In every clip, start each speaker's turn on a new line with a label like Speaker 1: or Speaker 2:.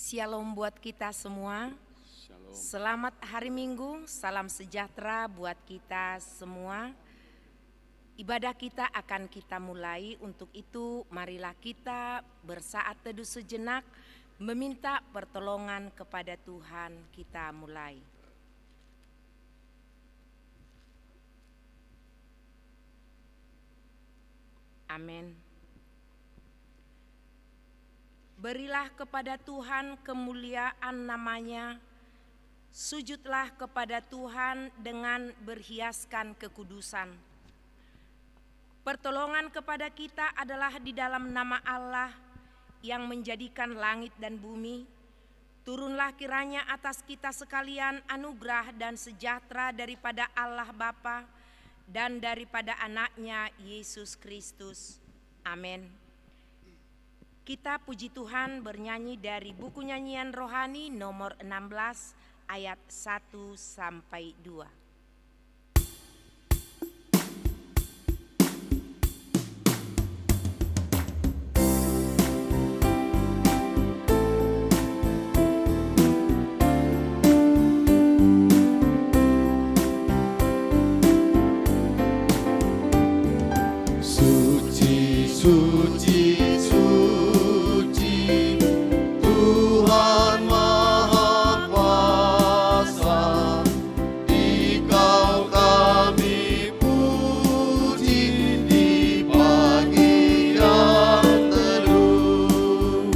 Speaker 1: Shalom buat kita semua.
Speaker 2: Shalom.
Speaker 1: Selamat hari Minggu, salam sejahtera buat kita semua. Ibadah kita akan kita mulai. Untuk itu marilah kita bersaat teduh sejenak, meminta pertolongan kepada Tuhan. Kita mulai. Amin. Berilah kepada Tuhan kemuliaan namanya, sujudlah kepada Tuhan dengan berhiaskan kekudusan. Pertolongan kepada kita adalah di dalam nama Allah yang menjadikan langit dan bumi. Turunlah kiranya atas kita sekalian anugerah dan sejahtera daripada Allah Bapa dan daripada anaknya Yesus Kristus. Amin. Kita puji Tuhan bernyanyi dari buku nyanyian rohani nomor 16 ayat 1 sampai 2.
Speaker 2: Suci, suci, Tuhan Maha Kuasa, Dikau kami puji di pagi yang teduh.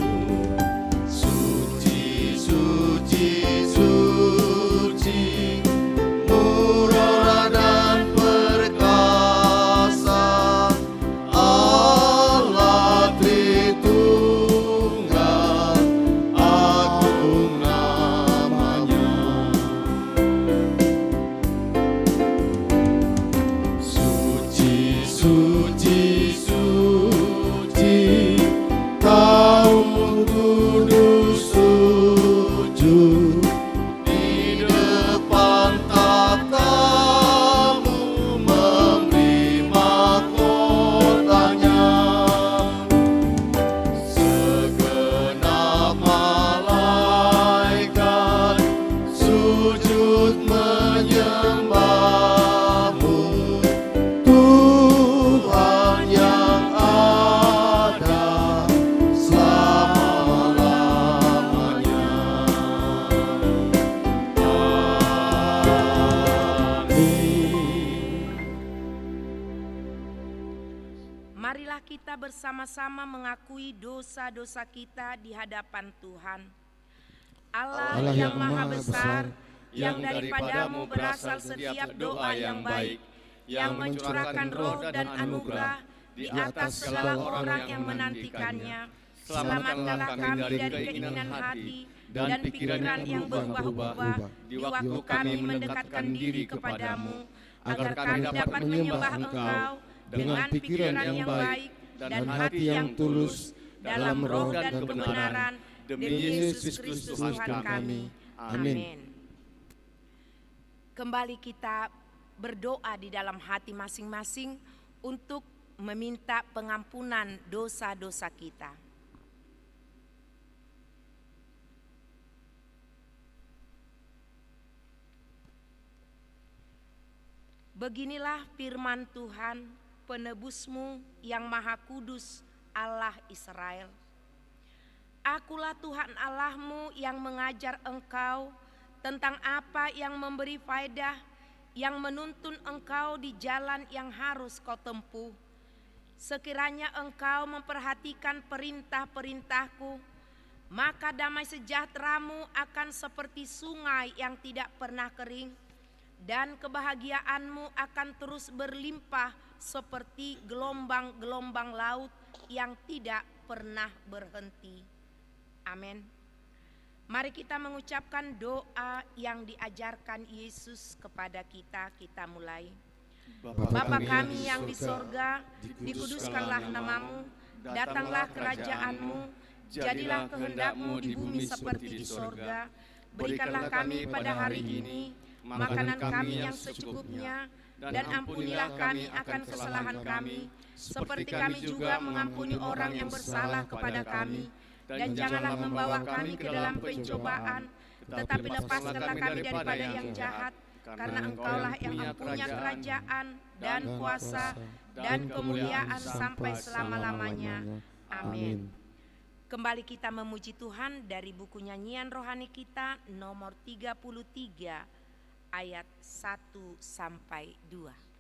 Speaker 2: Suci, suci, suci, murah dan perkasa, Allah Tritunggal, agung namanya. Suci, suci, suci, kaum kudus sujud di depan tatamu, memberi mahkotanya. Segenap malaikat sujud menyembahmu, Tuhan yang ada selama-lamanya. Amin.
Speaker 1: Marilah kita bersama-sama mengakui dosa-dosa kita di hadapan Tuhan. Allah yang Maha Besar, yang daripadamu berasal setiap doa yang baik, yang mencurahkan roh dan anugerah di atas segala orang yang menantikannya. Selamatkanlah kami dari keinginan hati dan pikiran yang berubah-ubah di waktu kami mendekatkan diri kepadamu, agar kami dapat menyembah Engkau dengan pikiran yang baik dan hati yang tulus dalam roh dan kebenaran, demi Yesus Kristus Tuhan kami. Amin. Kembali kita berdoa di dalam hati masing-masing untuk meminta pengampunan dosa-dosa kita. Beginilah firman Tuhan, penebusmu yang maha kudus, Allah Israel. Akulah Tuhan Allahmu yang mengajar engkau tentang apa yang memberi faedah, yang menuntun engkau di jalan yang harus kau tempuh. Sekiranya engkau memperhatikan perintah-perintahku, maka damai sejahteramu akan seperti sungai yang tidak pernah kering, dan kebahagiaanmu akan terus berlimpah seperti gelombang-gelombang laut yang tidak pernah berhenti. Amin. Mari kita mengucapkan doa yang diajarkan Yesus kepada kita. Kita mulai. Bapa kami yang di sorga, dikuduskanlah namamu, datanglah kerajaanmu, jadilah kehendakmu di bumi seperti di sorga. Berikanlah kami pada hari ini makanan kami yang secukupnya, dan ampunilah kami akan kesalahan kami, seperti kami juga mengampuni orang yang bersalah kepada kami. Dan janganlah membawa kami ke dalam pencobaan, tetapi lepaskanlah kami daripada yang jahat. Karena Engkaulah yang mempunyai kerajaan dan kuasa dan kemuliaan sampai selama-lamanya. Amin. Kembali kita memuji Tuhan dari buku nyanyian rohani kita nomor 33 ayat 1 sampai 2.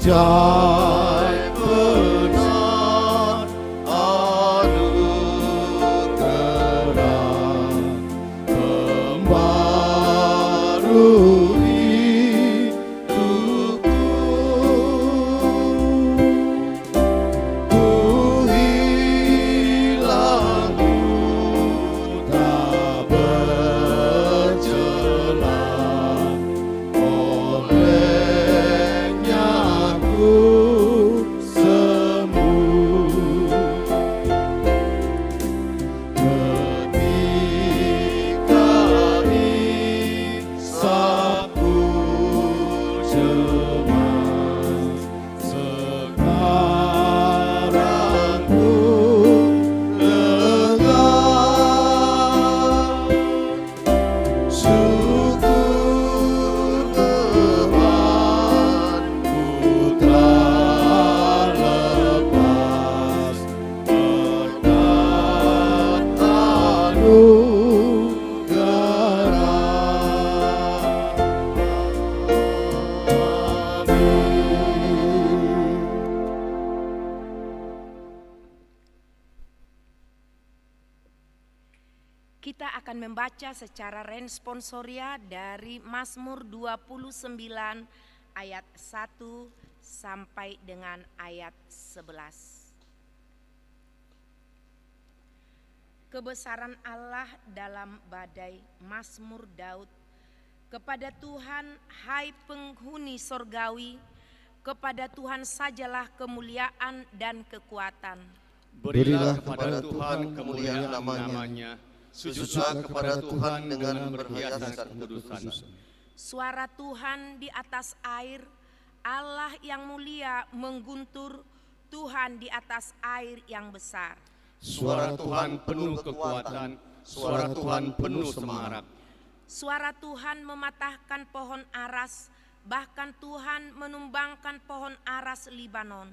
Speaker 2: Ajaib benar anugerah membarui hidupku. Ku hilang tak bercelah olehnya sembuh. Ketika hisapku cemas, sekarang ku lega. Syukur Tuhan, putra lepas berkat anugerah. Amin.
Speaker 1: Kita akan membaca secara responsoria dari Mazmur 29 ayat 1 sampai dengan ayat 11. Kebesaran Allah dalam badai, Mazmur Daud. Kepada Tuhan, hai penghuni sorgawi, kepada Tuhan sajalah kemuliaan dan kekuatan.
Speaker 3: Berilah kepada Tuhan kemuliaan namanya. Sujudlah kepada Tuhan dengan berhiasan kekudusan.
Speaker 1: Suara Tuhan di atas air, Allah yang mulia mengguntur, Tuhan di atas air yang besar.
Speaker 3: Suara Tuhan penuh kekuatan, suara Tuhan penuh semarak.
Speaker 1: Suara Tuhan mematahkan pohon aras, bahkan Tuhan menumbangkan pohon aras Libanon.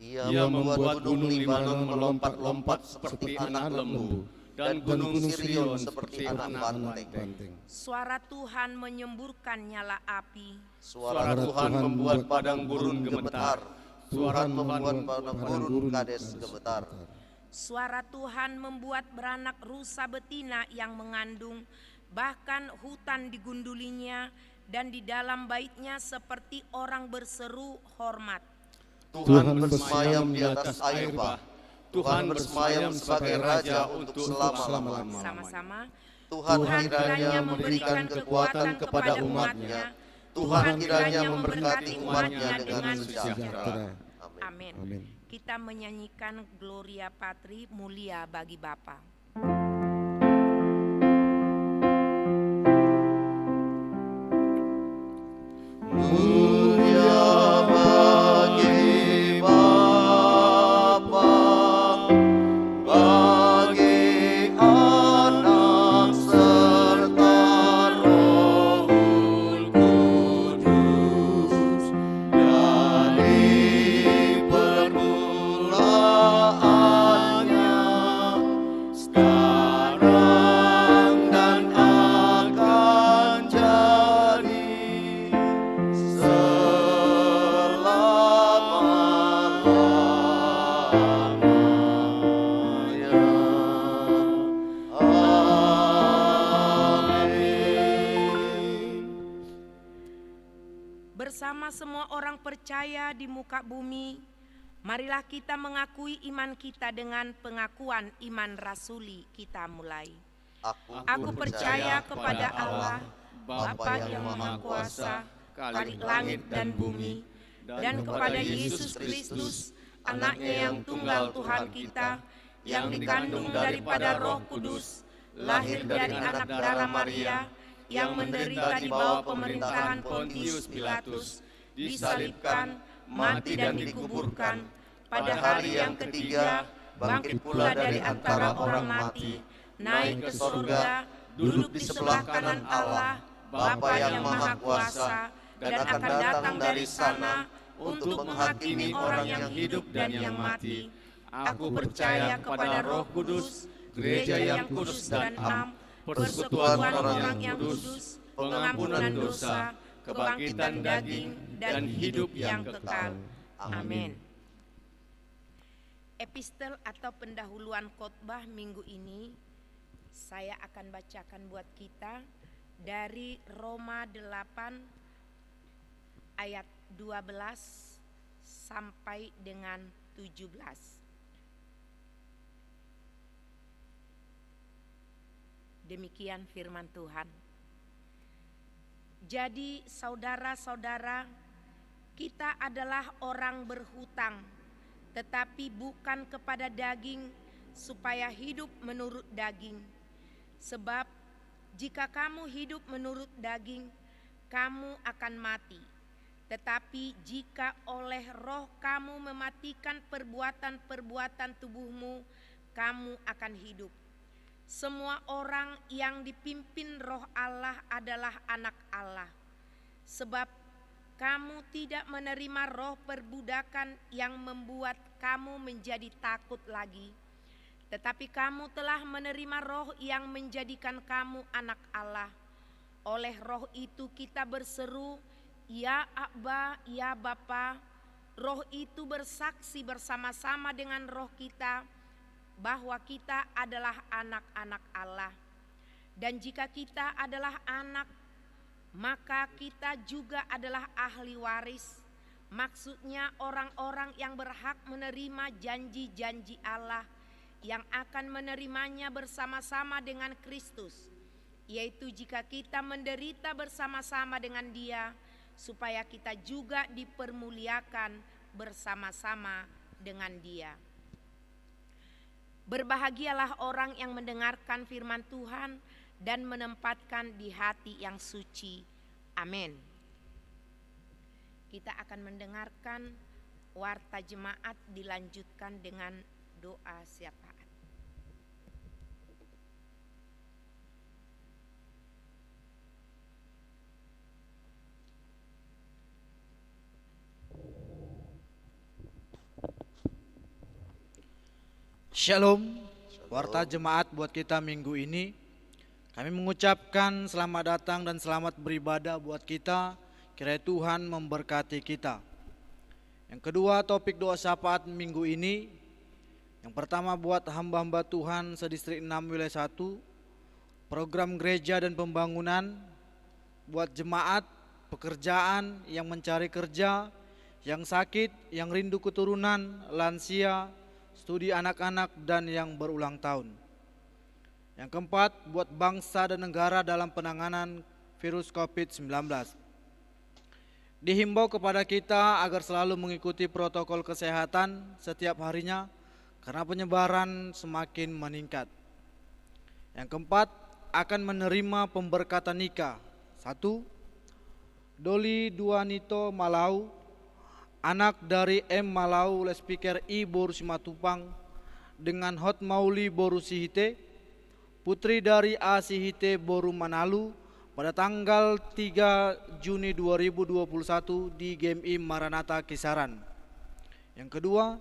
Speaker 3: Ia membuat gunung Libanon melompat-lompat seperti anak lembu, dan gunung Sirion seperti anak banteng.
Speaker 1: Suara Tuhan menyemburkan nyala api.
Speaker 3: Suara Tuhan membuat padang gurun gemetar. Suara Tuhan membuat gurun Kades gemetar.
Speaker 1: Suara Tuhan membuat beranak rusa betina yang mengandung, bahkan hutan digundulinya, dan di dalam baitnya seperti orang berseru hormat.
Speaker 3: Tuhan bersemayam di atas air bah. Tuhan bersemayam sebagai Raja untuk selama-lamanya.
Speaker 1: Sama-sama.
Speaker 3: Tuhan kiranya memberikan kekuatan kepada umat-Nya. Tuhan kiranya memberkati umat-Nya dengan sejahtera.
Speaker 1: Amin. Kita menyanyikan Gloria Patri, mulia bagi Bapa.
Speaker 2: Mulia bagi Bapa, bagi Anak serta Rohul Kudus, dari permulaannya, sekarang dan akan jadi selama-lamanya. Amin.
Speaker 1: Bersama semua orang percaya di muka bumi, marilah kita mengakui iman kita dengan pengakuan iman rasuli. Kita mulai. Aku percaya kepada Allah, Bapa yang Maha Kuasa, Khalik langit dan bumi, dan kepada Yesus Kristus, Anaknya yang tunggal Tuhan kita, yang dikandung daripada Roh Kudus, lahir dari anak darah Maria, yang menderita di bawah pemerintahan Pontius Pilatus, disalibkan, mati dan dikuburkan, pada hari yang ketiga bangkit pula dari antara orang mati, naik ke surga, duduk di sebelah kanan Allah, Bapa yang Maha Kuasa, dan akan datang dari sana untuk menghakimi orang yang hidup dan yang mati. Aku percaya kepada Roh Kudus, gereja yang kudus dan am, persekutuan orang yang kudus, pengampunan dosa, kebangkitan daging, dan hidup yang kekal. Amin. Epistel atau pendahuluan khotbah minggu ini saya akan bacakan buat kita dari Roma 8 ayat 12 sampai dengan 17. Demikian firman Tuhan. Jadi saudara-saudara, kita adalah orang berhutang, tetapi bukan kepada daging, supaya hidup menurut daging. Sebab jika kamu hidup menurut daging, kamu akan mati. Tetapi jika oleh Roh kamu mematikan perbuatan-perbuatan tubuhmu, kamu akan hidup. Semua orang yang dipimpin Roh Allah adalah anak Allah. Sebab kamu tidak menerima roh perbudakan yang membuat kamu menjadi takut lagi, tetapi kamu telah menerima Roh yang menjadikan kamu anak Allah. Oleh Roh itu kita berseru, Ya Abba, Ya Bapa. Roh itu bersaksi bersama-sama dengan roh kita bahwa kita adalah anak-anak Allah. Dan jika kita adalah anak, maka kita juga adalah ahli waris. Maksudnya orang-orang yang berhak menerima janji-janji Allah, yang akan menerimanya bersama-sama dengan Kristus, yaitu jika kita menderita bersama-sama dengan Dia, supaya kita juga dipermuliakan bersama-sama dengan Dia. Berbahagialah orang yang mendengarkan firman Tuhan dan menempatkan di hati yang suci. Amin. Kita akan mendengarkan warta jemaat dilanjutkan dengan doa syafaat.
Speaker 4: Shalom, warta jemaat buat kita minggu ini. Kami mengucapkan selamat datang dan selamat beribadah buat kita. Kiranya Tuhan memberkati kita. Yang kedua, topik doa syafaat minggu ini. Yang pertama buat hamba-hamba Tuhan sedistrik 6 wilayah 1, program gereja dan pembangunan, buat jemaat, pekerjaan, yang mencari kerja, yang sakit, yang rindu keturunan, lansia, studi anak-anak, dan yang berulang tahun. Yang keempat, buat bangsa dan negara dalam penanganan virus COVID-19. Dihimbau kepada kita agar selalu mengikuti protokol kesehatan setiap harinya karena penyebaran semakin meningkat. Yang keempat, akan menerima pemberkatan nikah. 1. Doli Duanito Malau, anak dari M. Malau Lespiker I Boru Simatupang dengan Hot Mauli Boru Sihite, putri dari A Sihite Boru Manalu, pada tanggal 3 Juni 2021 di GMI Maranatha Kisaran. Yang kedua,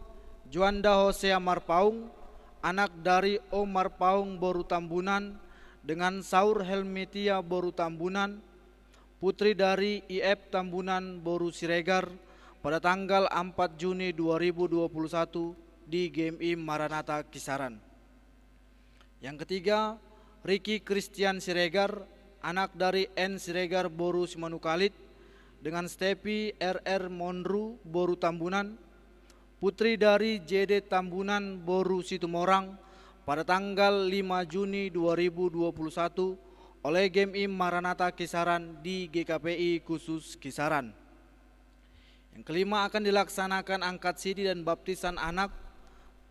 Speaker 4: Juanda Hosea Marpaung, anak dari O Marpaung Boru Tambunan dengan Saur Helmetia Boru Tambunan, putri dari IF Tambunan Boru Siregar, pada tanggal 4 Juni 2021 di GMI Maranatha Kisaran. Yang ketiga, Ricky Christian Siregar, anak dari N. Siregar Boru Simanukalit dengan Stepi RR Monru Boru Tambunan, putri dari JD Tambunan Boru Situmorang, pada tanggal 5 Juni 2021 oleh GMI Maranatha Kisaran di GKPI khusus Kisaran. Yang kelima, akan dilaksanakan angkat sidi dan baptisan anak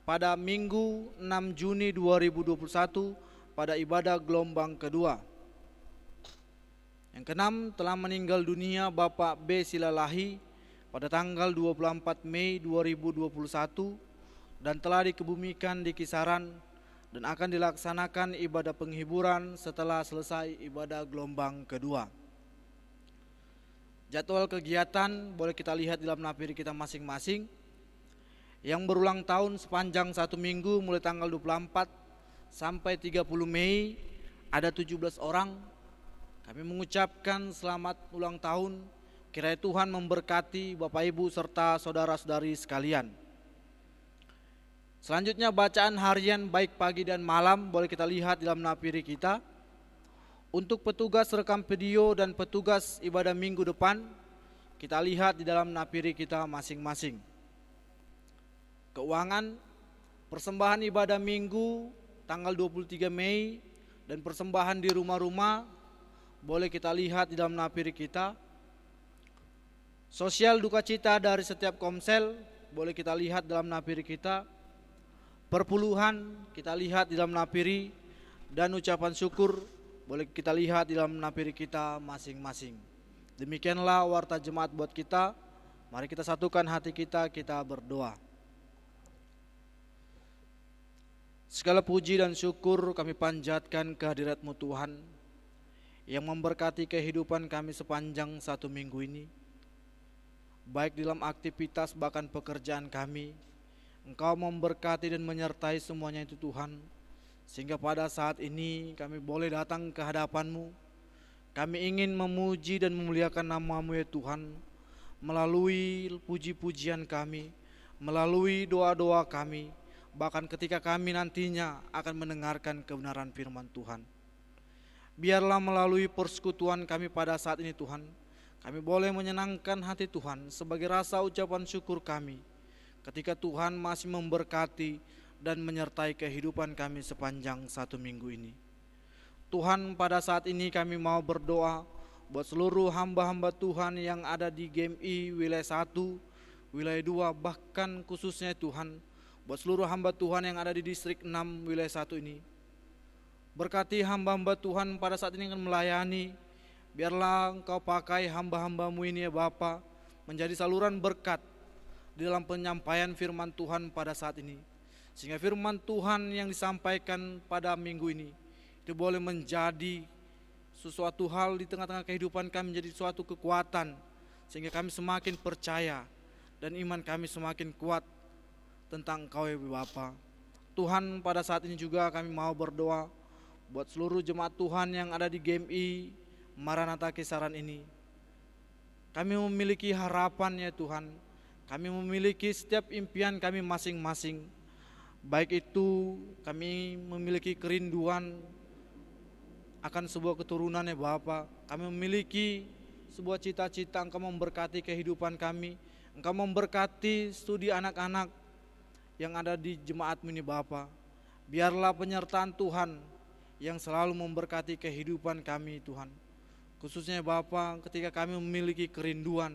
Speaker 4: pada Minggu 6 Juni 2021 pada ibadah gelombang kedua. Yang keenam, telah meninggal dunia Bapak B. Silalahi pada tanggal 24 Mei 2021 dan telah dikebumikan di Kisaran dan akan dilaksanakan ibadah penghiburan setelah selesai ibadah gelombang kedua. Jadwal kegiatan boleh kita lihat di dalam napiri kita masing-masing. Yang berulang tahun sepanjang 1 minggu mulai tanggal 24 sampai 30 Mei ada 17 orang. Kami mengucapkan selamat ulang tahun. Kiranya Tuhan memberkati Bapak Ibu serta saudara-saudari sekalian. Selanjutnya bacaan harian baik pagi dan malam boleh kita lihat di dalam napiri kita. Untuk petugas rekam video dan petugas ibadah minggu depan, kita lihat di dalam napiri kita masing-masing. Keuangan, persembahan ibadah minggu tanggal 23 Mei dan persembahan di rumah-rumah boleh kita lihat di dalam napiri kita. Sosial duka cita dari setiap komsel boleh kita lihat dalam napiri kita. Perpuluhan kita lihat di dalam napiri, dan ucapan syukur boleh kita lihat di dalam napiri kita masing-masing. Demikianlah warta jemaat buat kita. Mari kita satukan hati kita berdoa. Segala puji dan syukur kami panjatkan kehadirat-Mu Tuhan yang memberkati kehidupan kami sepanjang 1 minggu ini. Baik dalam aktivitas bahkan pekerjaan kami, Engkau memberkati dan menyertai semuanya itu Tuhan. Sehingga pada saat ini kami boleh datang ke hadapan-Mu. Kami ingin memuji dan memuliakan nama-Mu ya Tuhan, melalui puji-pujian kami, melalui doa-doa kami, bahkan ketika kami nantinya akan mendengarkan kebenaran firman Tuhan. Biarlah melalui persekutuan kami pada saat ini Tuhan, kami boleh menyenangkan hati Tuhan sebagai rasa ucapan syukur kami, ketika Tuhan masih memberkati dan menyertai kehidupan kami sepanjang 1 minggu ini. Tuhan, pada saat ini kami mau berdoa buat seluruh hamba-hamba Tuhan yang ada di GMI wilayah 1, wilayah 2, bahkan khususnya Tuhan buat seluruh hamba Tuhan yang ada di distrik 6 wilayah 1 ini. Berkati hamba-hamba Tuhan pada saat ini akan melayani. Biarlah Engkau pakai hamba-hamba-Mu ini ya Bapa menjadi saluran berkat di dalam penyampaian firman Tuhan pada saat ini. Sehingga firman Tuhan yang disampaikan pada minggu ini itu boleh menjadi sesuatu hal di tengah-tengah kehidupan kami, menjadi suatu kekuatan, sehingga kami semakin percaya dan iman kami semakin kuat tentang Engkau ya Bapa. Tuhan, pada saat ini juga kami mau berdoa buat seluruh jemaat Tuhan yang ada di GMI Maranatha Kisaran ini. Kami memiliki harapan ya Tuhan. Kami memiliki setiap impian kami masing-masing. Baik itu kami memiliki kerinduan akan sebuah keturunan ya Bapa. Kami memiliki sebuah cita-cita Engkau memberkati kehidupan kami. Engkau memberkati studi anak-anak yang ada di jemaat-Mu ini Bapa. Biarlah penyertaan Tuhan yang selalu memberkati kehidupan kami Tuhan. Khususnya Bapa, ketika kami memiliki kerinduan,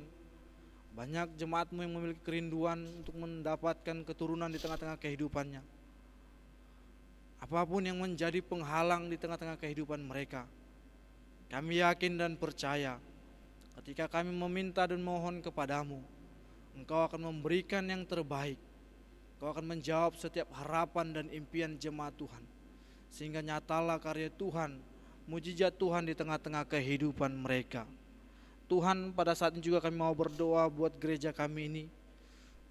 Speaker 4: banyak jemaat-Mu yang memiliki kerinduan untuk mendapatkan keturunan di tengah-tengah kehidupannya. Apapun yang menjadi penghalang di tengah-tengah kehidupan mereka, kami yakin dan percaya ketika kami meminta dan mohon kepadamu, Engkau akan memberikan yang terbaik. Engkau akan menjawab setiap harapan dan impian jemaat Tuhan, sehingga nyatalah karya Tuhan, mujizat Tuhan di tengah-tengah kehidupan mereka. Tuhan, pada saat ini juga kami mau berdoa buat gereja kami ini,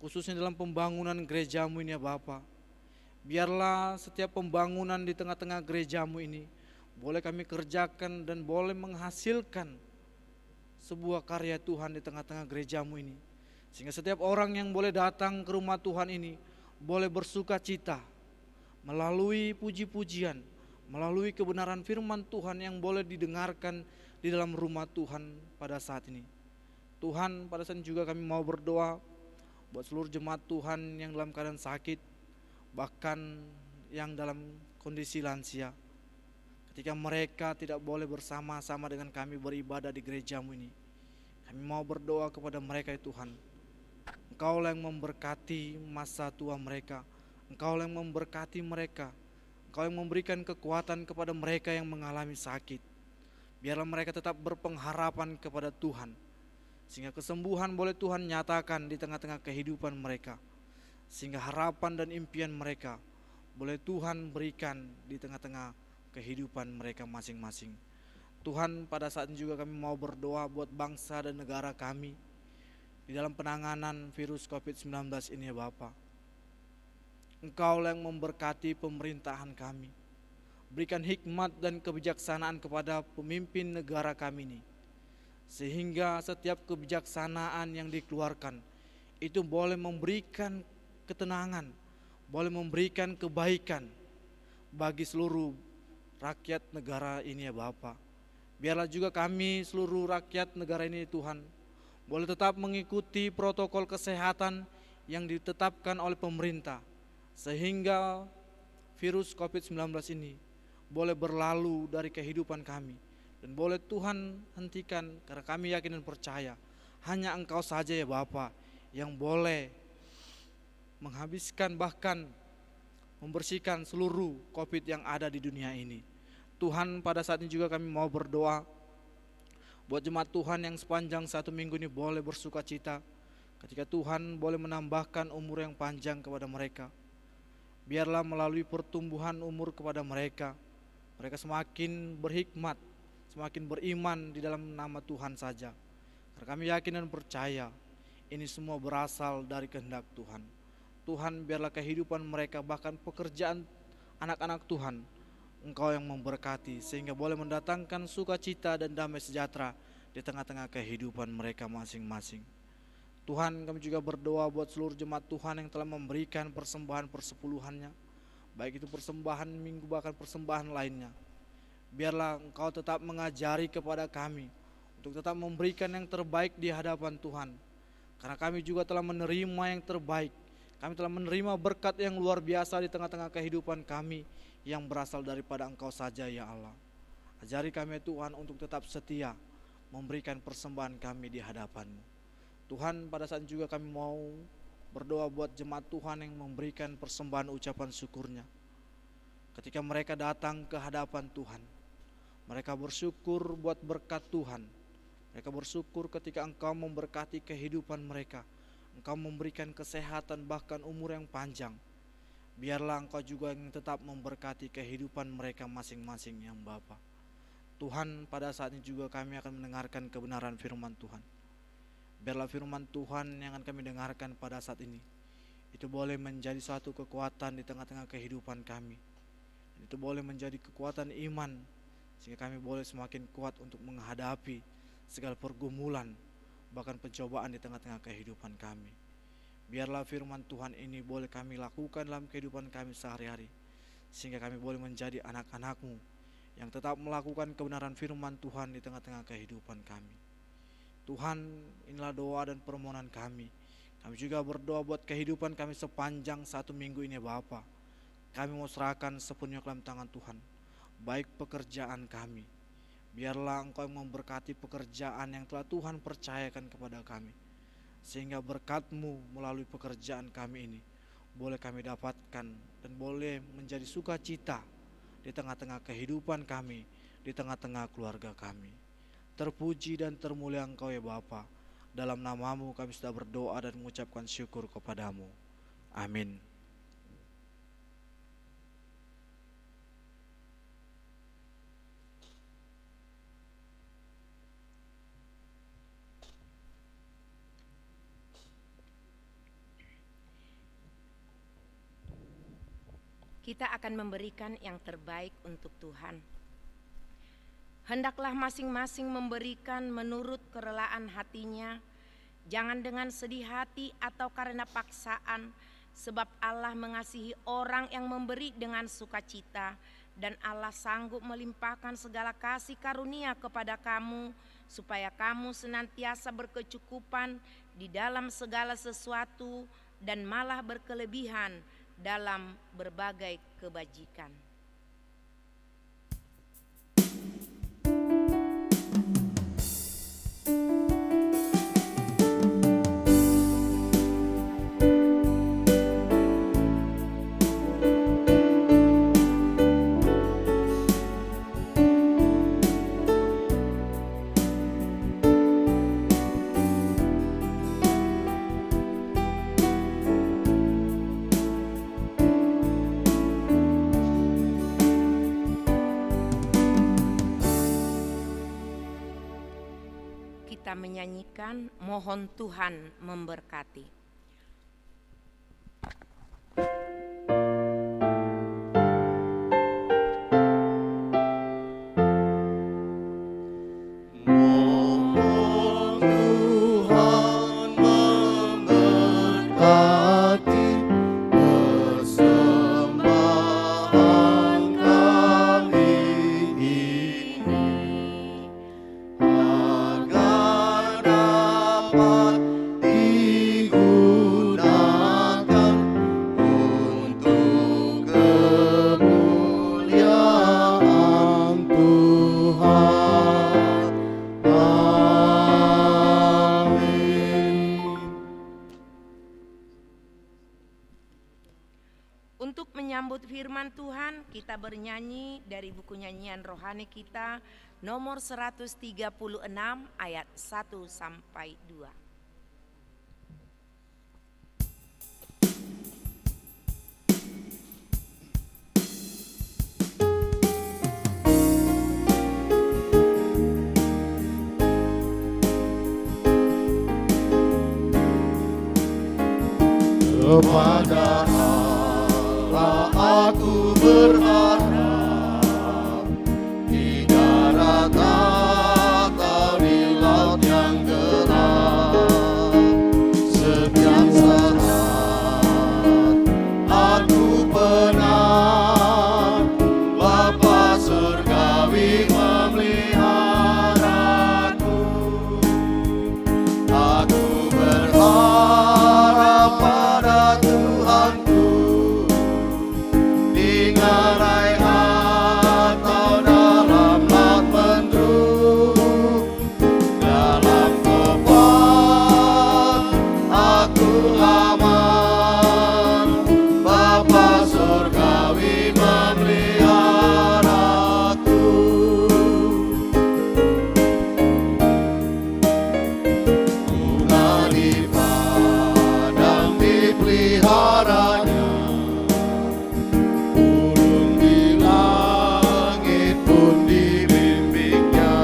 Speaker 4: khususnya dalam pembangunan gereja-Mu ini ya Bapa. Biarlah setiap pembangunan di tengah-tengah gereja-Mu ini boleh kami kerjakan dan boleh menghasilkan sebuah karya Tuhan di tengah-tengah gereja-Mu ini. Sehingga setiap orang yang boleh datang ke rumah Tuhan ini boleh bersuka cita melalui puji-pujian, melalui kebenaran firman Tuhan yang boleh didengarkan di dalam rumah Tuhan pada saat ini. Tuhan, pada saat ini juga kami mau berdoa buat seluruh jemaat Tuhan yang dalam keadaan sakit, bahkan yang dalam kondisi lansia. Ketika mereka tidak boleh bersama-sama dengan kami beribadah di gereja-Mu ini, kami mau berdoa kepada mereka ya Tuhan. Engkau yang memberkati masa tua mereka, Engkau yang memberkati mereka, Engkau yang memberikan kekuatan kepada mereka yang mengalami sakit. Biarlah mereka tetap berpengharapan kepada Tuhan, sehingga kesembuhan boleh Tuhan nyatakan di tengah-tengah kehidupan mereka, sehingga harapan dan impian mereka boleh Tuhan berikan di tengah-tengah kehidupan mereka masing-masing. Tuhan, pada saat ini juga kami mau berdoa buat bangsa dan negara kami di dalam penanganan virus COVID-19 ini ya Bapa. Engkau yang memberkati pemerintahan kami. Berikan hikmat dan kebijaksanaan kepada pemimpin negara kami ini, sehingga setiap kebijaksanaan yang dikeluarkan itu boleh memberikan ketenangan, boleh memberikan kebaikan bagi seluruh rakyat negara ini ya Bapa. Biarlah juga kami seluruh rakyat negara ini Tuhan boleh tetap mengikuti protokol kesehatan yang ditetapkan oleh pemerintah, sehingga virus COVID-19 ini boleh berlalu dari kehidupan kami, dan boleh Tuhan hentikan, karena kami yakin dan percaya hanya Engkau saja ya Bapa yang boleh menghabiskan bahkan membersihkan seluruh COVID yang ada di dunia ini. Tuhan, pada saat ini juga kami mau berdoa buat jemaat Tuhan yang sepanjang 1 minggu ini boleh bersuka cita ketika Tuhan boleh menambahkan umur yang panjang kepada mereka. Biarlah melalui pertumbuhan umur kepada mereka, mereka semakin berhikmat, semakin beriman di dalam nama Tuhan saja. Karena kami yakin dan percaya ini semua berasal dari kehendak Tuhan. Tuhan, biarlah kehidupan mereka, bahkan pekerjaan anak-anak Tuhan, Engkau yang memberkati, sehingga boleh mendatangkan sukacita dan damai sejahtera di tengah-tengah kehidupan mereka masing-masing. Tuhan, kami juga berdoa buat seluruh jemaat Tuhan yang telah memberikan persembahan persepuluhannya, baik itu persembahan minggu bahkan persembahan lainnya. Biarlah Engkau tetap mengajari kepada kami untuk tetap memberikan yang terbaik di hadapan Tuhan, karena kami juga telah menerima yang terbaik. Kami telah menerima berkat yang luar biasa di tengah-tengah kehidupan kami yang berasal daripada Engkau saja ya Allah. Ajari kami Tuhan untuk tetap setia memberikan persembahan kami di hadapan-Mu. Tuhan, pada saat juga kami mau berdoa buat jemaat Tuhan yang memberikan persembahan ucapan syukurnya. Ketika mereka datang ke hadapan Tuhan, mereka bersyukur buat berkat Tuhan. Mereka bersyukur ketika Engkau memberkati kehidupan mereka, Engkau memberikan kesehatan bahkan umur yang panjang. Biarlah Engkau juga yang tetap memberkati kehidupan mereka masing-masing yang Bapa. Tuhan, pada saat ini juga kami akan mendengarkan kebenaran firman Tuhan. Biarlah firman Tuhan yang akan kami dengarkan pada saat ini itu boleh menjadi suatu kekuatan di tengah-tengah kehidupan kami. Itu boleh menjadi kekuatan iman, sehingga kami boleh semakin kuat untuk menghadapi segala pergumulan bahkan pencobaan di tengah-tengah kehidupan kami. Biarlah firman Tuhan ini boleh kami lakukan dalam kehidupan kami sehari-hari, sehingga kami boleh menjadi anak-anak-Mu yang tetap melakukan kebenaran firman Tuhan di tengah-tengah kehidupan kami. Tuhan, inilah doa dan permohonan kami. Kami juga berdoa buat kehidupan kami sepanjang 1 minggu ini Bapa. Kami mau serahkan sepenuhnya ke dalam tangan Tuhan, baik pekerjaan kami. Biarlah Engkau yang memberkati pekerjaan yang telah Tuhan percayakan kepada kami, sehingga berkat-Mu melalui pekerjaan kami ini boleh kami dapatkan dan boleh menjadi sukacita di tengah-tengah kehidupan kami, di tengah-tengah keluarga kami. Terpuji dan termulia Engkau ya Bapa. Dalam nama-Mu kami sudah berdoa dan mengucapkan syukur kepada-Mu. Amin.
Speaker 1: Kita akan memberikan yang terbaik untuk Tuhan. Hendaklah masing-masing memberikan menurut kerelaan hatinya, jangan dengan sedih hati atau karena paksaan, sebab Allah mengasihi orang yang memberi dengan sukacita, dan Allah sanggup melimpahkan segala kasih karunia kepada kamu, supaya kamu senantiasa berkecukupan di dalam segala sesuatu dan malah berkelebihan dalam berbagai kebajikan. kita menyanyikan Mohon Tuhan Memberkati.
Speaker 2: Mohon Tuhan memberkati persembahan kami ini, agar dapat digunakan untuk kemuliaan Tuhan. Amin.
Speaker 1: Untuk menyambut firman Tuhan, kita bernyanyi dari buku nyanyian rohani kita nomor 136 ayat 1 sampai 2.
Speaker 2: Kepada Allah aku berharap, di darat atau di laut yang gelap, setiap saat aku benar, Bapa surgawi memeliharaku. Aku berharap pada Tuhanku, di ngarai atau dalam laut mendung, dalam topan aku aman, Bapa surgawi memeliharaku. Bunga di padang dipeliharanya, burung di langit pun dibimbingnya.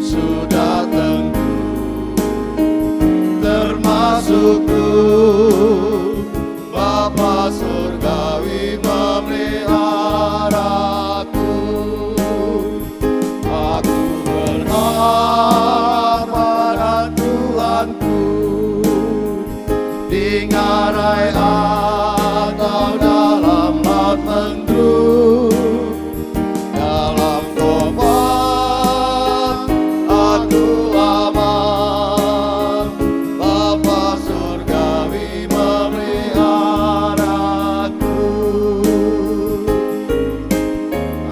Speaker 2: Sudah tentu termasukku, Bapa surgawi memeliharaku. Aku berharap pada Tuhanku, di ngarai atau dalam laut mendung, dalam topan aku aman, Bapa surgawi memeliharaku.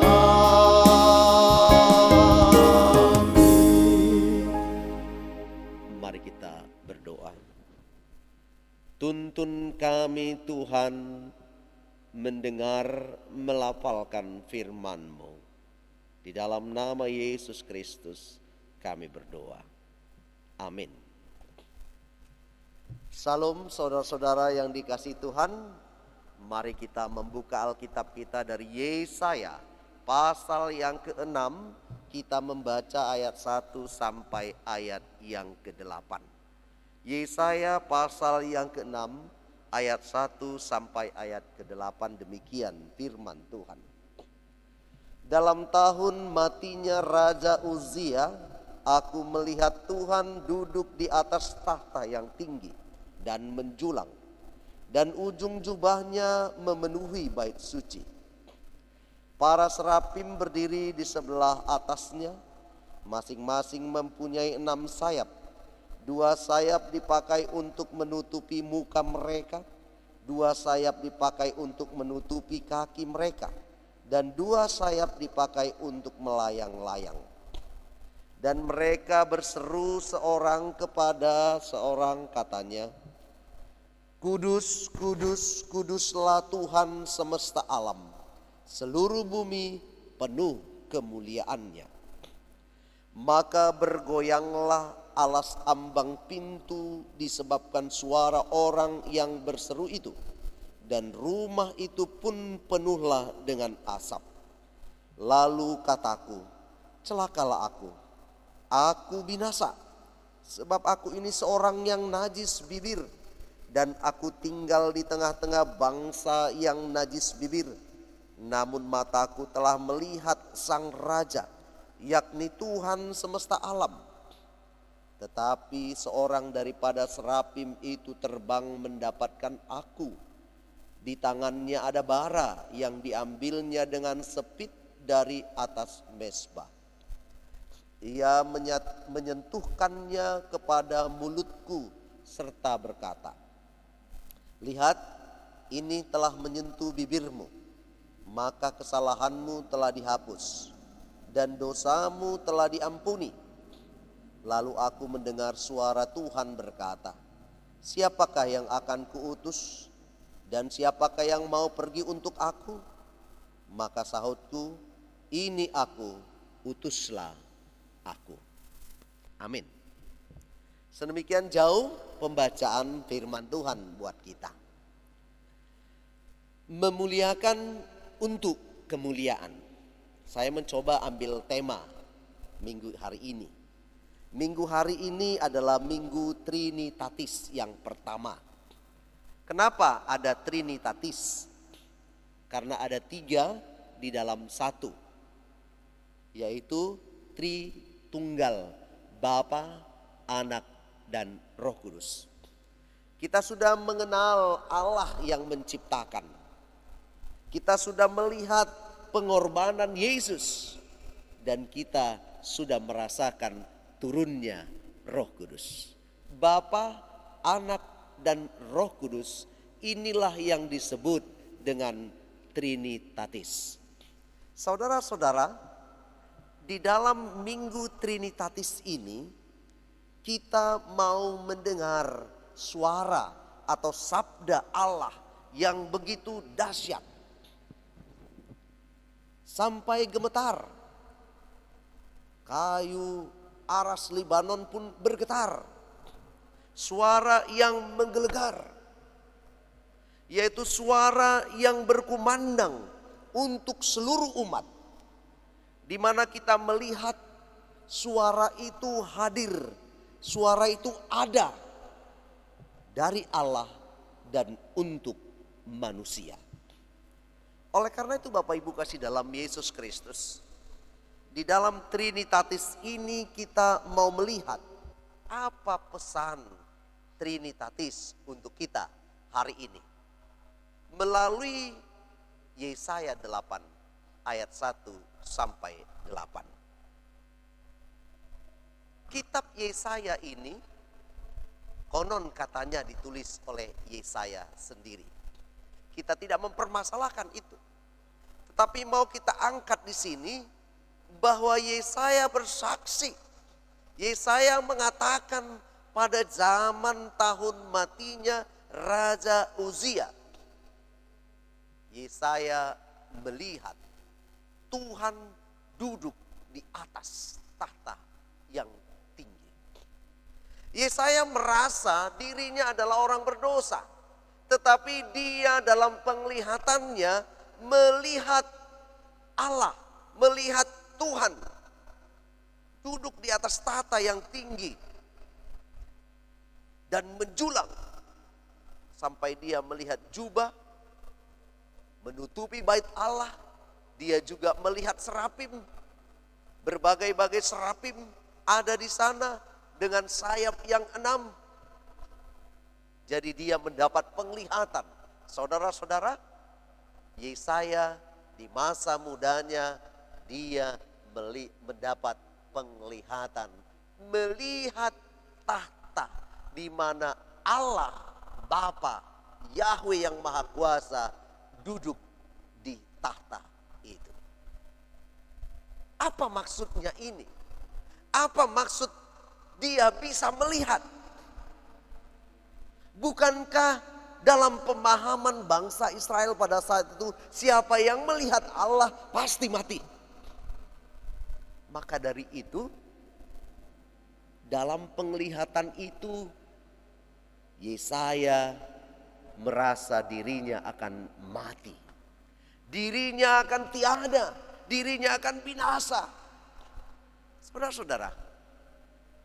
Speaker 2: Amin.
Speaker 5: Mari kita berdoa. Tuntun kami Tuhan mendengar melafalkan firman-Mu. Di dalam nama Yesus Kristus kami berdoa. Amin. Salam saudara-saudara yang dikasihi Tuhan. Mari kita membuka Alkitab kita dari Yesaya pasal yang ke-6. Kita membaca ayat 1 sampai ayat yang ke-8. Yesaya pasal yang ke-6 ayat 1 sampai ayat ke-8, demikian firman Tuhan. Dalam tahun matinya Raja Uzia, aku melihat Tuhan duduk di atas tahta yang tinggi dan menjulang, dan ujung jubahnya memenuhi bait suci. Para serafim berdiri di sebelah atasnya, masing-masing mempunyai 6 sayap. 2 sayap dipakai untuk menutupi muka mereka, 2 sayap dipakai untuk menutupi kaki mereka, dan 2 sayap dipakai untuk melayang-layang. Dan mereka berseru seorang kepada seorang, katanya, Kudus, kudus, kuduslah Tuhan semesta alam, seluruh bumi penuh kemuliaannya. Maka bergoyanglah alas ambang pintu disebabkan suara orang yang berseru itu, dan rumah itu pun penuhlah dengan asap. Lalu kataku, celakalah aku, aku binasa, sebab aku ini seorang yang najis bibir, dan aku tinggal di tengah-tengah bangsa yang najis bibir. Namun mataku telah melihat Sang Raja, yakni Tuhan semesta alam. Tetapi seorang daripada serafim itu terbang mendapatkan aku. Di tangannya ada bara yang diambilnya dengan sepit dari atas mezbah. Ia menyentuhkannya kepada mulutku serta berkata, lihat, ini telah menyentuh bibirmu, maka kesalahanmu telah dihapus dan dosamu telah diampuni. Lalu aku mendengar suara Tuhan berkata, siapakah yang akan kuutus dan siapakah yang mau pergi untuk aku? Maka sahutku, ini aku, utuslah aku. Amin. Sedemikian jauh pembacaan firman Tuhan buat kita. Memuliakan untuk kemuliaan. Saya mencoba ambil tema minggu hari ini. Minggu hari ini adalah Minggu Trinitatis yang pertama. Kenapa ada Trinitatis? Karena ada 3 di dalam 1, yaitu Tritunggal, Bapa, Anak, dan Roh Kudus. Kita sudah mengenal Allah yang menciptakan. Kita sudah melihat pengorbanan Yesus, dan kita sudah merasakan turunnya Roh Kudus. Bapa, Anak, dan Roh Kudus, inilah yang disebut dengan Trinitatis. Saudara-saudara, di dalam Minggu Trinitatis ini kita mau mendengar suara atau sabda Allah yang begitu dahsyat sampai gemetar. Kayu aras Libanon pun bergetar. Suara yang menggelegar, yaitu suara yang berkumandang untuk seluruh umat, di mana kita melihat suara itu hadir, suara itu ada dari Allah dan untuk manusia. Oleh karena itu Bapak Ibu kasih dalam Yesus Kristus, di dalam Trinitatis ini kita mau melihat apa pesan Trinitatis untuk kita hari ini. Melalui Yesaya 8 ayat 1 sampai 8. Kitab Yesaya ini konon katanya ditulis oleh Yesaya sendiri. Kita tidak mempermasalahkan itu. Tetapi mau kita angkat di sini bahwa Yesaya bersaksi. Yesaya mengatakan pada zaman tahun matinya Raja Uzia, Yesaya melihat Tuhan duduk di atas tahta yang tinggi. Yesaya merasa dirinya adalah orang berdosa, tetapi dia dalam penglihatannya melihat Allah, melihat Tuhan duduk di atas tahta yang tinggi dan menjulang sampai dia melihat jubah menutupi bait Allah. Dia juga melihat serafim, berbagai-bagai serafim ada di sana dengan sayap yang 6. Jadi dia mendapat penglihatan. Saudara-saudara, Yesaya di masa mudanya dia mendapat penglihatan, melihat tahta di mana Allah Bapa Yahweh yang Maha Kuasa duduk di tahta itu. Apa maksudnya ini? Apa maksud dia bisa melihat? Bukankah dalam pemahaman bangsa Israel pada saat itu, siapa yang melihat Allah pasti mati? Maka dari itu, dalam penglihatan itu, Yesaya merasa dirinya akan mati. Dirinya akan tiada, dirinya akan binasa. Saudara-saudara,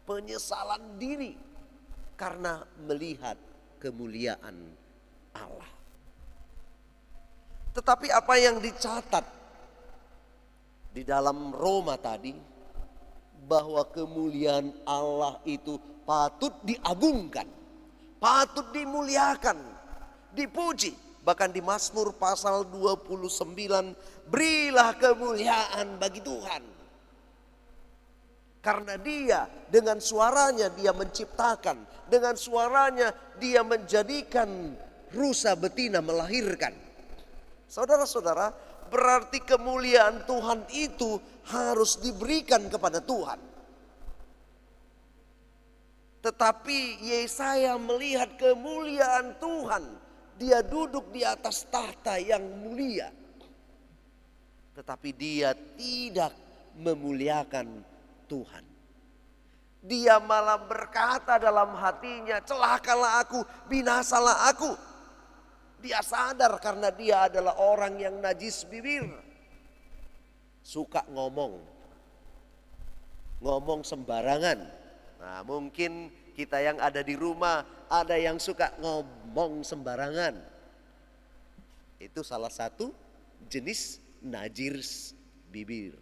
Speaker 5: penyesalan diri karena melihat kemuliaan Allah. Tetapi apa yang dicatat di dalam Roma tadi, bahwa kemuliaan Allah itu patut diagungkan, patut dimuliakan, dipuji. Bahkan di Mazmur pasal 29, berilah kemuliaan bagi Tuhan. Karena dia dengan suaranya dia menciptakan, dengan suaranya dia menjadikan rusa betina melahirkan. Saudara-saudara, berarti kemuliaan Tuhan itu harus diberikan kepada Tuhan. Tetapi Yesaya melihat kemuliaan Tuhan. Dia duduk di atas tahta yang mulia. Tetapi dia tidak memuliakan Tuhan. Dia malah berkata dalam hatinya, celakalah aku, binasalah aku. Dia sadar karena dia adalah orang yang najis bibir. Suka ngomong sembarangan. Nah, mungkin kita yang ada di rumah ada yang suka ngomong sembarangan. Itu salah satu jenis najis bibir.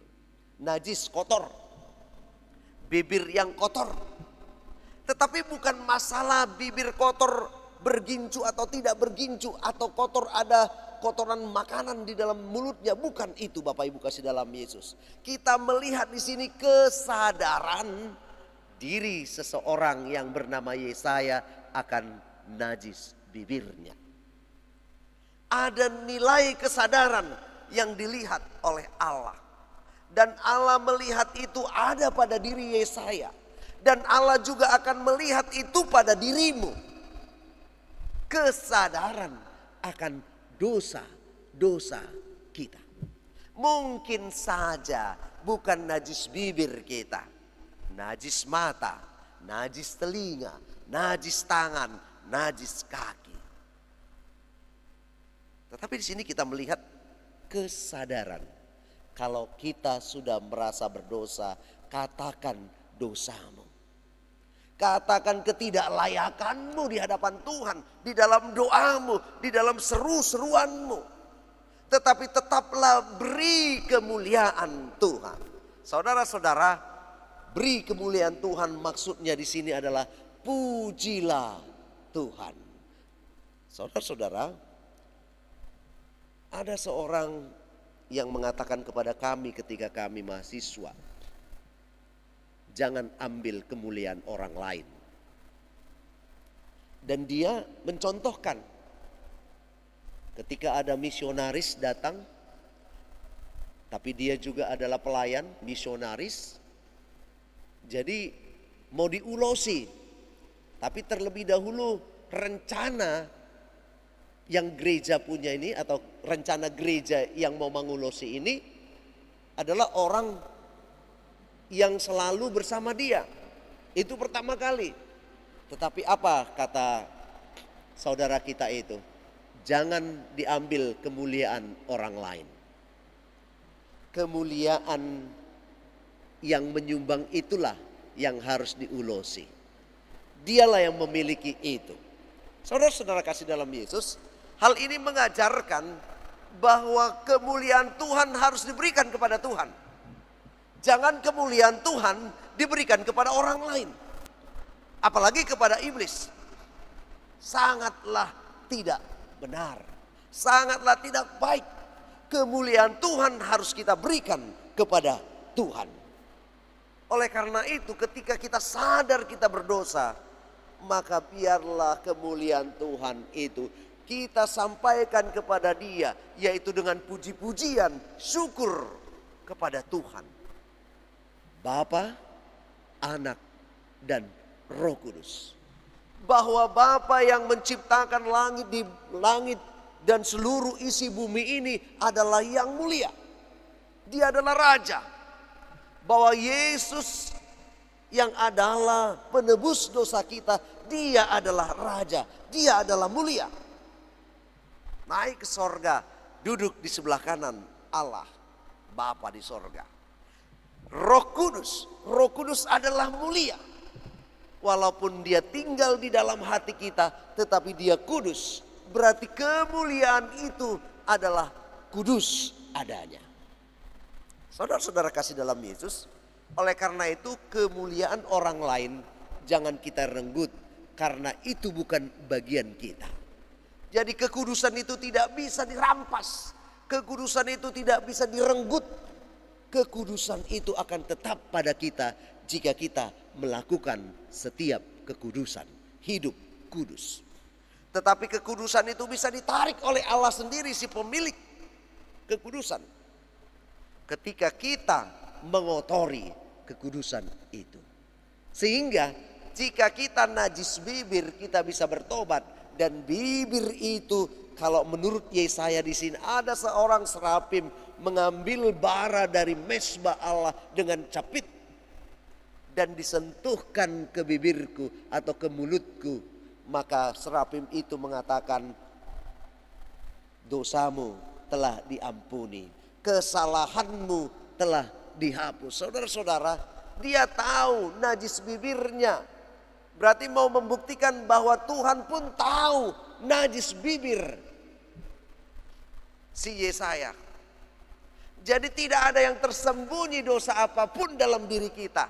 Speaker 5: Najis, kotor. Bibir yang kotor. Tetapi bukan masalah bibir kotor bergincu atau tidak bergincu, atau kotor ada kotoran makanan di dalam mulutnya. Bukan itu Bapak Ibu kasih dalam Yesus. Kita melihat di sini kesadaran diri seseorang yang bernama Yesaya akan najis bibirnya. Ada nilai kesadaran yang dilihat oleh Allah. Dan Allah melihat itu ada pada diri Yesaya. Dan Allah juga akan melihat itu pada dirimu. Kesadaran akan dosa-dosa kita. Mungkin saja bukan najis bibir kita. Najis mata, najis telinga, najis tangan, najis kaki. Tetapi di sini kita melihat kesadaran. Kalau kita sudah merasa berdosa, katakan dosamu. Katakan ketidaklayakanmu di hadapan Tuhan, di dalam doamu, di dalam seru-seruanmu. Tetapi tetaplah beri kemuliaan Tuhan. Saudara-saudara, beri kemuliaan Tuhan maksudnya di sini adalah pujilah Tuhan. Saudara-saudara, ada seorang yang mengatakan kepada kami ketika kami mahasiswa, jangan ambil kemuliaan orang lain. Dan dia mencontohkan ketika ada misionaris datang, tapi dia juga adalah pelayan misionaris. Jadi mau diulosi, tapi terlebih dahulu rencana yang gereja punya ini, atau rencana gereja yang mau mengulosi ini adalah orang yang selalu bersama dia. Itu pertama kali. Tetapi apa kata saudara kita itu? Jangan diambil kemuliaan orang lain. Kemuliaan yang menyumbang itulah yang harus diulosi. Dialah yang memiliki itu. Saudara-saudara kasih dalam Yesus, hal ini mengajarkan bahwa kemuliaan Tuhan harus diberikan kepada Tuhan. Jangan kemuliaan Tuhan diberikan kepada orang lain. Apalagi kepada iblis. Sangatlah tidak benar. Sangatlah tidak baik. Kemuliaan Tuhan harus kita berikan kepada Tuhan. Oleh karena itu ketika kita sadar kita berdosa, maka biarlah kemuliaan Tuhan itu kita sampaikan kepada Dia, yaitu dengan puji-pujian, syukur kepada Tuhan. Bapa, Anak, dan Roh Kudus. Bahwa Bapa yang menciptakan langit dan seluruh isi bumi ini adalah yang mulia. Dia adalah Raja. Bahwa Yesus yang adalah penebus dosa kita, Dia adalah Raja. Dia adalah mulia. Naik ke sorga, duduk di sebelah kanan Allah, Bapa di sorga. Roh Kudus adalah mulia. walaupun dia tinggal di dalam hati kita, tetapi dia kudus. Berarti kemuliaan itu adalah kudus adanya. Saudara-saudara kasih dalam Yesus, oleh karena itu kemuliaan orang lain jangan kita renggut, karena itu bukan bagian kita. Jadi kekudusan itu tidak bisa dirampas, kekudusan itu tidak bisa direnggut. Kekudusan itu akan tetap pada kita jika kita melakukan setiap kekudusan, hidup kudus. Tetapi kekudusan itu bisa ditarik oleh Allah sendiri, si pemilik kekudusan. Ketika kita mengotori kekudusan itu. Sehingga jika kita najis bibir, kita bisa bertobat. Dan bibir itu, kalau menurut Yesaya di sini, ada seorang serafim mengambil bara dari mezbah Allah dengan capit dan disentuhkan ke bibirku atau ke mulutku, maka serafim itu mengatakan, dosamu telah diampuni, kesalahanmu telah dihapus. Saudara-saudara, dia tahu najis bibirnya, berarti mau membuktikan bahwa Tuhan pun tahu najis bibir si Yesaya. Jadi tidak ada yang tersembunyi dosa apapun dalam diri kita.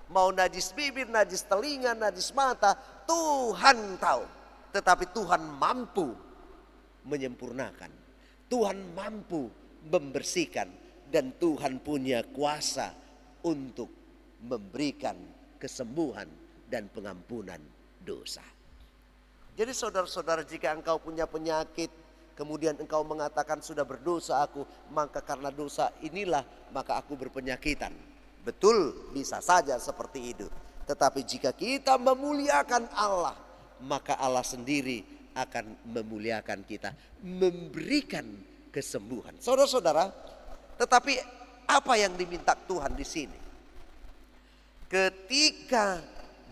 Speaker 5: Mau najis bibir, najis telinga, najis mata, Tuhan tahu. Tetapi Tuhan mampu menyempurnakan. Tuhan mampu membersihkan. Dan Tuhan punya kuasa untuk memberikan kesembuhan dan pengampunan dosa. Jadi saudara-saudara, jika engkau punya penyakit, kemudian engkau mengatakan sudah berdosa aku, maka karena dosa inilah maka aku berpenyakitan. Betul, bisa saja seperti itu. Tetapi jika kita memuliakan Allah, maka Allah sendiri akan memuliakan kita, memberikan kesembuhan. Saudara-saudara, tetapi apa yang diminta Tuhan di sini? Ketika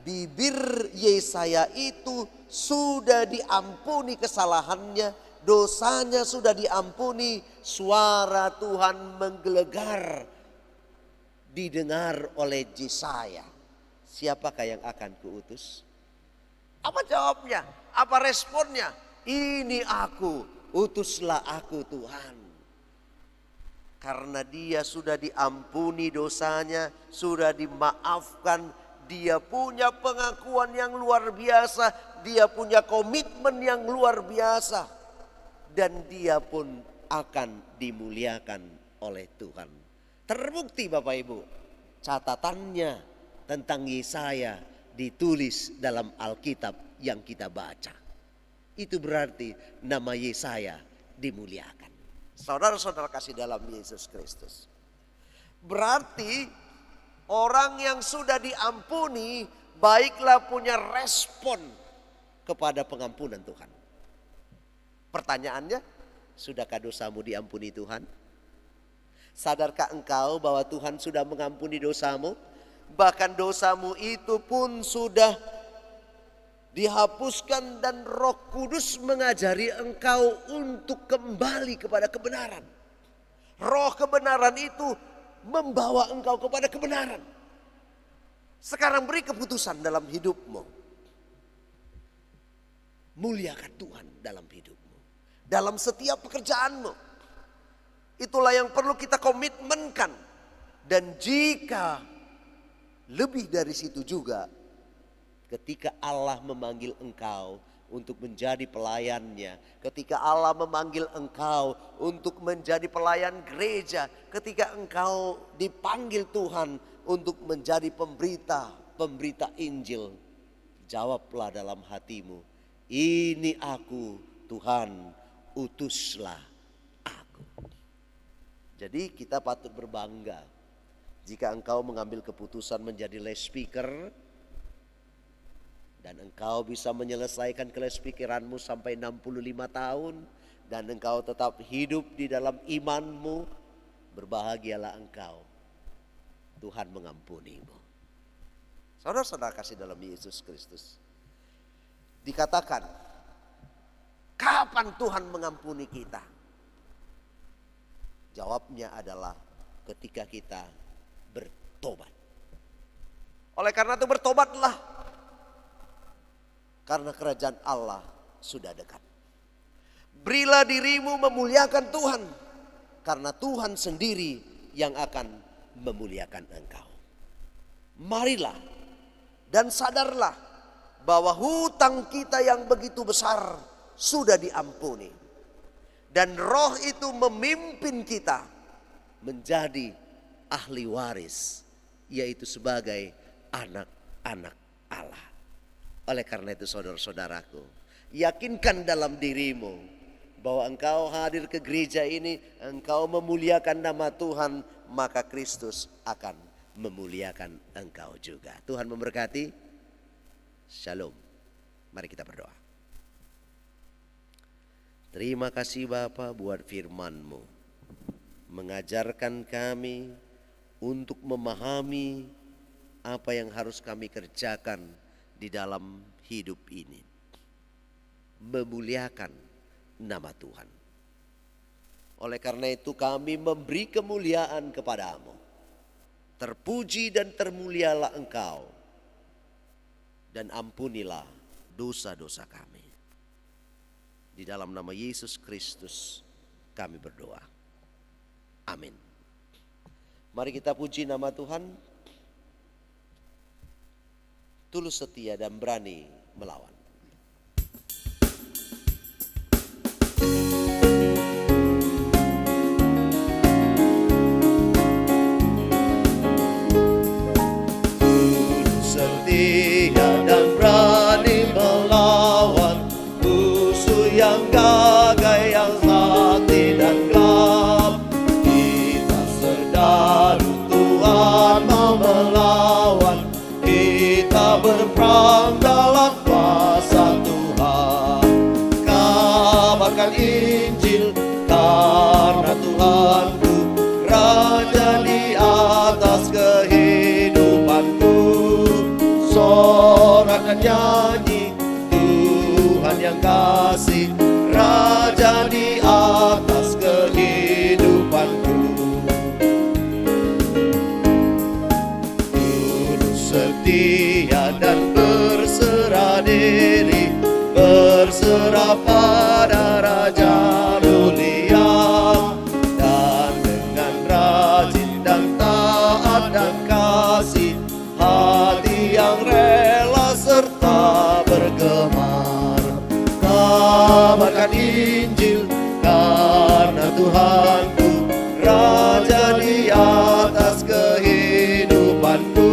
Speaker 5: bibir Yesaya itu sudah diampuni kesalahannya, dosanya sudah diampuni, suara Tuhan menggelegar didengar oleh Yesaya. Siapakah yang akan kuutus? Apa jawabnya? Apa responnya? Ini aku, utuslah aku Tuhan. Karena dia sudah diampuni dosanya, sudah dimaafkan, dia punya pengakuan yang luar biasa, dia punya komitmen yang luar biasa. Dan dia pun akan dimuliakan oleh Tuhan. Terbukti Bapak Ibu, catatannya tentang Yesaya ditulis dalam Alkitab yang kita baca. Itu berarti nama Yesaya dimuliakan. Saudara-saudara kasih dalam Yesus Kristus. Berarti orang yang sudah diampuni baiklah punya respon kepada pengampunan Tuhan. Pertanyaannya, sudahkah dosamu diampuni Tuhan? Sadarkah engkau bahwa Tuhan sudah mengampuni dosamu? Bahkan dosamu itu pun sudah dihapuskan dan Roh Kudus mengajari engkau untuk kembali kepada kebenaran. Roh kebenaran itu membawa engkau kepada kebenaran. Sekarang beri keputusan dalam hidupmu. Muliakan Tuhan dalam hidupmu, dalam setiap pekerjaanmu. Itulah yang perlu kita komitmenkan. Dan jika lebih dari situ juga, ketika Allah memanggil engkau untuk menjadi pelayannya, ketika Allah memanggil engkau untuk menjadi pelayan gereja, ketika engkau dipanggil Tuhan untuk menjadi pemberita Injil, jawablah dalam hatimu, ini aku Tuhan, utuslah aku. Jadi kita patut berbangga jika engkau mengambil keputusan menjadi lay speaker, dan engkau bisa menyelesaikan kelas pikiranmu sampai 65 tahun. Dan engkau tetap hidup di dalam imanmu. Berbahagialah engkau. Tuhan mengampunimu. Saudara-saudara kasih dalam Yesus Kristus. Dikatakan, kapan Tuhan mengampuni kita? Jawabnya adalah ketika kita bertobat. Oleh karena itu bertobatlah. karena kerajaan Allah sudah dekat. Berilah dirimu memuliakan Tuhan, karena Tuhan sendiri yang akan memuliakan engkau. Marilah dan sadarlah bahwa hutang kita yang begitu besar sudah diampuni. Dan Roh itu memimpin kita menjadi ahli waris, yaitu sebagai anak-anak Allah. Oleh karena itu saudara-saudaraku, yakinkan dalam dirimu bahwa engkau hadir ke gereja ini, engkau memuliakan nama Tuhan, maka Kristus akan memuliakan engkau juga. Tuhan memberkati. Shalom. Mari kita berdoa. Terima kasih Bapa buat firman-Mu, mengajarkan kami untuk memahami apa yang harus kami kerjakan di dalam hidup ini. Memuliakan nama Tuhan. Oleh karena itu kami memberi kemuliaan kepadamu. Terpuji dan termulialah Engkau, dan ampunilah dosa-dosa kami. Di dalam nama Yesus Kristus kami berdoa. Amin. Mari kita puji nama Tuhan. Tulus, setia, dan berani melawan. Setia dan berani melawan musuh yang gagai, yang hati dan gelap. Kita sedang Tuhan mau melawan, kita berperang dalam kuasa Tuhan. Kabarkan Injil karena Tuhanku Raja di atas kehidupanku. Sorak dan nyanyi, Tuhan yang kasih, Raja di atas kehidupanku. Tulus, setia, dan berserah diri, berserah pada Raja mulia. Dan dengan rajin dan taat dan kasih, hati yang rela serta bergemar. Kabarkan Injil karena Tuhanku Raja di atas kehidupanku.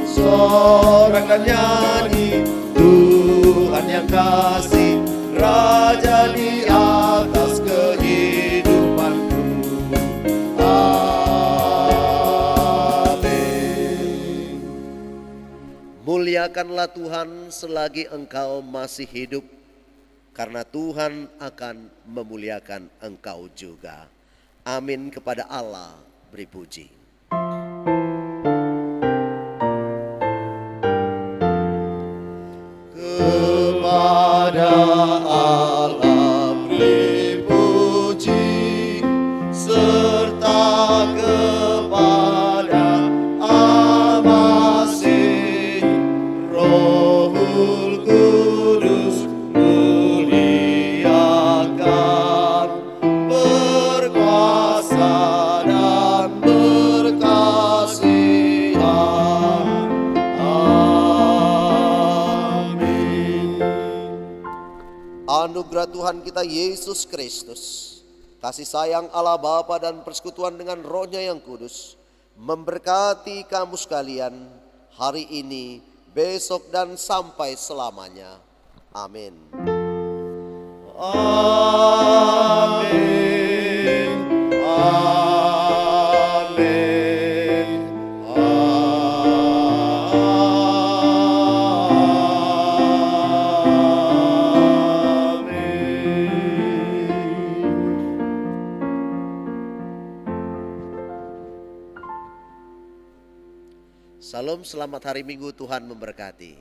Speaker 5: Sorak dan nyanyi, Tuhan yang kasih, Raja di atas kehidupanku. Amin. Muliakanlah Tuhan selagi engkau masih hidup, karena Tuhan akan memuliakan engkau juga. Amin. Kepada Allah beri puji. Kepada Allah beri puji, serta kepada Al-Masih, Rohul Kudus muliakan, berkuasa dan berkasihan. Amin. Anugerah Tuhan kita Yesus Kristus, kasih sayang Allah Bapa dan persekutuan dengan Roh-Nya yang kudus memberkati kamu sekalian hari ini, besok, dan sampai selamanya. Amin. Amin. Amin. Salam, selamat hari Minggu, Tuhan memberkati.